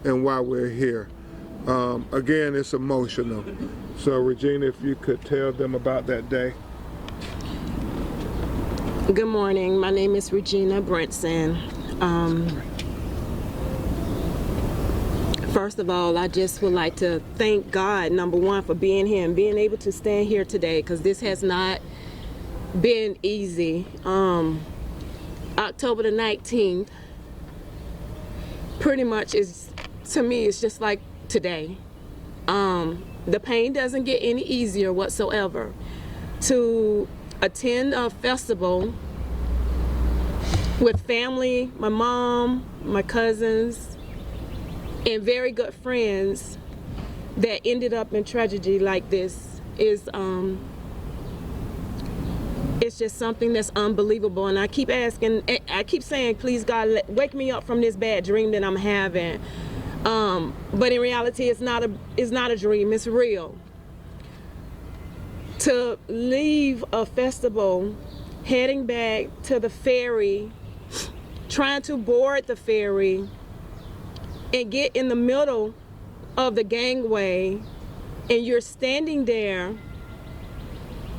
and why we're here. Again, it's emotional. So Regina, if you could tell them about that day. Good morning. My name is Regina Brentson. First of all, I just would like to thank God, number one, for being here and being able to stand here today, because this has not been easy. October the 19th pretty much is, to me, it's just like today. The pain doesn't get any easier whatsoever. To attend a festival with family, my mom, my cousins, and very good friends that ended up in tragedy like this is it's just something that's unbelievable. And I keep asking, I keep saying, please God, wake me up from this bad dream that I'm having. But in reality, it's not a dream, it's real. To leave a festival, heading back to the ferry, trying to board the ferry, and get in the middle of the gangway, and you're standing there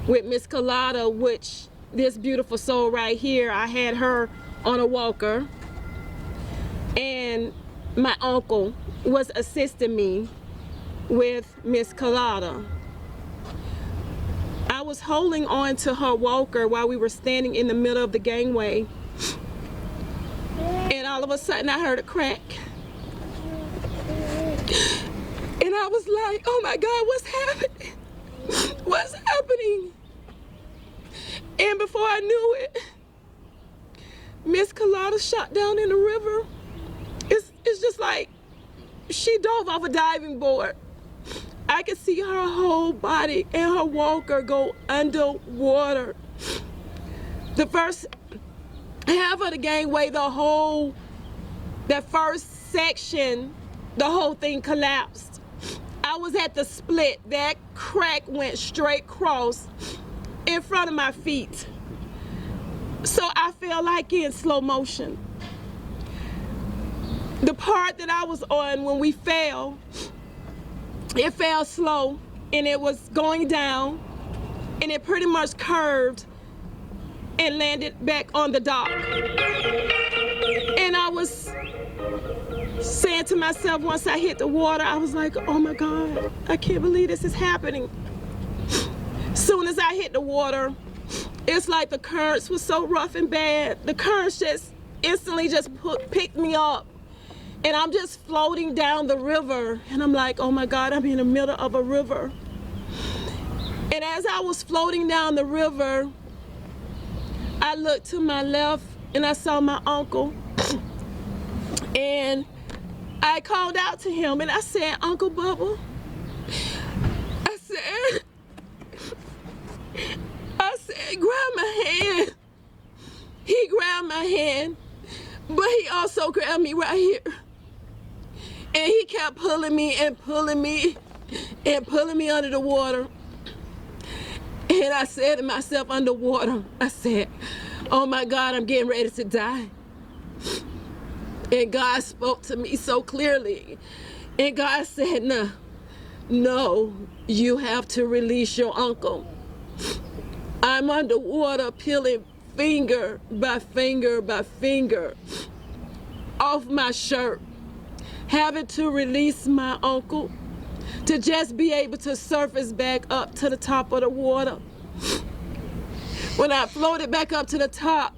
with Miss Colada, which this beautiful soul right here, I had her on a walker, and my uncle was assisting me with Miss Colada. I was holding on to her walker while we were standing in the middle of the gangway, and all of a sudden I heard a crack. And I was like, oh my God, what's happening? What's happening? And before I knew it, Miss Colada shot down in the river. It's just like she dove off a diving board. I could see her whole body and her walker go underwater. The first half of the gangway, that first section, the whole thing collapsed. I was at the split. That crack went straight across in front of my feet. So I felt like in slow motion. The part that I was on when we fell, it fell slow and it was going down, and it pretty much curved and landed back on the dock. And I was saying to myself, once I hit the water, I was like, oh my God, I can't believe this is happening. Soon as I hit the water, it's like the currents were so rough and bad. The currents just instantly just picked me up. And I'm just floating down the river. And I'm like, oh my God, I'm in the middle of a river. And as I was floating down the river, I looked to my left and I saw my uncle. And I called out to him and I said, Uncle Bubba, I said, grab my hand. He grabbed my hand, but he also grabbed me right here. And he kept pulling me and pulling me and pulling me under the water. And I said to myself underwater, I said, oh my God, I'm getting ready to die. And God spoke to me so clearly. And God said, no, you have to release your uncle. I'm underwater peeling finger by finger by finger off my shirt, having to release my uncle to just be able to surface back up to the top of the water. When I floated back up to the top,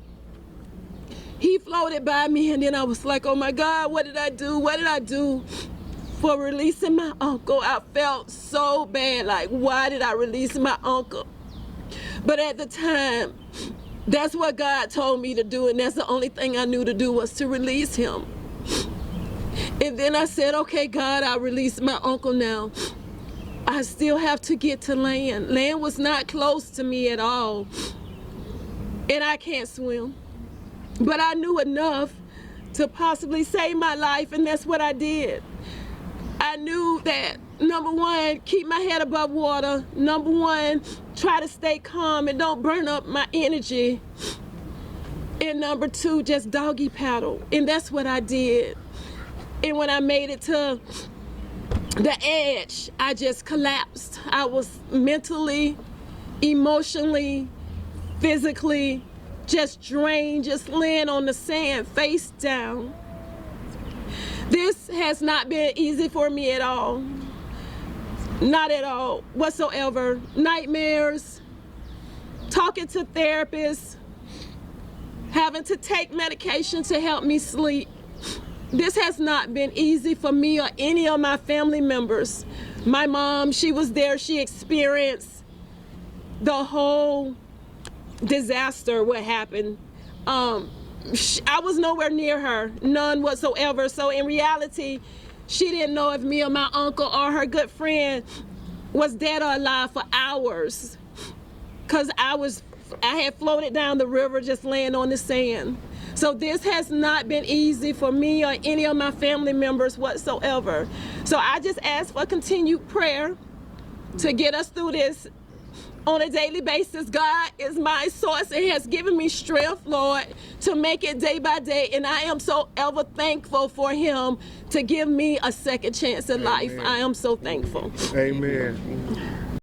he floated by me, and then I was like, oh my God, what did I do? What did I do for releasing my uncle? I felt so bad, like, why did I release my uncle? But at the time, that's what God told me to do, and that's the only thing I knew to do was to release him. And then I said, okay, God, I release my uncle now. I still have to get to land. Land was not close to me at all, and I can't swim. But I knew enough to possibly save my life, and that's what I did. I knew that, number one, keep my head above water. Number one, try to stay calm and don't burn up my energy. And number two, just doggy paddle. And that's what I did. And when I made it to the edge, I just collapsed. I was mentally, emotionally, physically just drained, just laying on the sand face down. This has not been easy for me at all. Not at all whatsoever. Nightmares, talking to therapists, having to take medication to help me sleep. This has not been easy for me or any of my family members. My mom, she was there, she experienced the whole disaster, what happened. I was nowhere near her, none whatsoever. So in reality, she didn't know if me or my uncle or her good friend was dead or alive for hours. Cause I had floated down the river just laying on the sand. So this has not been easy for me or any of my family members whatsoever. So I just ask for continued prayer to get us through this on a daily basis. God is my source and has given me strength, Lord, to make it day by day. And I am so ever thankful for him to give me a second chance in life. I am so thankful. Amen.